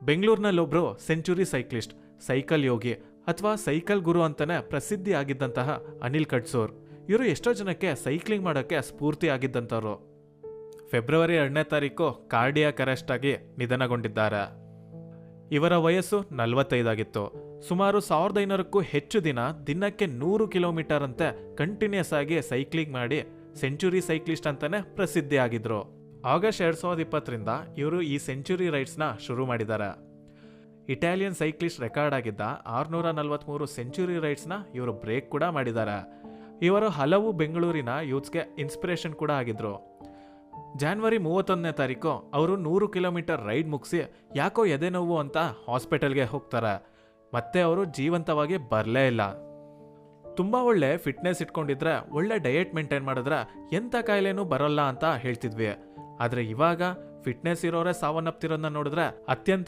ಬೆಂಗಳೂರಿನಲ್ಲೊಬ್ರು century cyclist, cycle Yogi ಅಥವಾ cycle ಗುರು ಅಂತಾನೆ ಪ್ರಸಿದ್ಧಿ ಆಗಿದ್ದಂತಹ ಅನಿಲ್ ಕಟ್ಸೂರ್. ಇವರು ಎಷ್ಟೋ ಜನಕ್ಕೆ ಸೈಕ್ಲಿಂಗ್ ಮಾಡೋಕ್ಕೆ ಸ್ಫೂರ್ತಿ ಆಗಿದ್ದಂಥವ್ರು. ಫೆಬ್ರವರಿ 2ನೇ ತಾರೀಕು ಕಾರ್ಡಿಯಾಕ್ ಅರೆಸ್ಟ್ ಆಗಿ ನಿಧನಗೊಂಡಿದ್ದಾರೆ. ಇವರ ವಯಸ್ಸು 45 ಆಗಿತ್ತು. ಸುಮಾರು 1500ಕ್ಕೂ ಹೆಚ್ಚು ದಿನಕ್ಕೆ 100 ಕಿಲೋಮೀಟರ್ ಅಂತೆ ಕಂಟಿನ್ಯೂಸ್ ಆಗಿ ಸೈಕ್ಲಿಂಗ್ ಮಾಡಿ ಸೆಂಚುರಿ ಸೈಕ್ಲಿಸ್ಟ್ ಅಂತಾನೆ ಪ್ರಸಿದ್ಧಿ ಆಗಿದ್ರು. ಆಗಸ್ಟ್ 2020ರಿಂದ ಇವರು ಈ ಸೆಂಚುರಿ ರೈಡ್ಸ್ನ ಶುರು ಮಾಡಿದ್ದಾರೆ. ಇಟಾಲಿಯನ್ ಸೈಕ್ಲಿಸ್ಟ್ ರೆಕಾರ್ಡ್ ಆಗಿದ್ದ 643 ಸೆಂಚುರಿ ರೈಡ್ಸ್ನ ಇವರು ಬ್ರೇಕ್ ಕೂಡ ಮಾಡಿದ್ದಾರೆ. ಇವರು ಹಲವು ಬೆಂಗಳೂರಿನ ಯೂತ್ಸ್ಗೆ ಇನ್ಸ್ಪಿರೇಷನ್ ಕೂಡ ಆಗಿದ್ರು. ಜಾನ್ವರಿ 31ನೇ ತಾರೀಕು ಅವರು 100 ಕಿಲೋಮೀಟರ್ ರೈಡ್ ಮುಗಿಸಿ ಯಾಕೋ ಎದೆ ನೋವು ಅಂತ ಹಾಸ್ಪಿಟಲ್ಗೆ ಹೋಗ್ತಾರೆ. ಮತ್ತೆ ಅವರು ಜೀವಂತವಾಗಿ ಬರಲೇ ಇಲ್ಲ. ತುಂಬ ಒಳ್ಳೆ ಫಿಟ್ನೆಸ್ ಇಟ್ಕೊಂಡಿದ್ರೆ, ಒಳ್ಳೆ ಡಯಟ್ ಮೇಂಟೈನ್ ಮಾಡಿದ್ರೆ ಎಂಥ ಕಾಯಿಲೆನೂ ಬರೋಲ್ಲ ಅಂತ ಹೇಳ್ತಿದ್ವಿ. ಆದರೆ ಇವಾಗ ಫಿಟ್ನೆಸ್ ಇರೋರೇ ಸಾವನ್ನಪ್ತಿರೋದನ್ನ ನೋಡಿದ್ರೆ ಅತ್ಯಂತ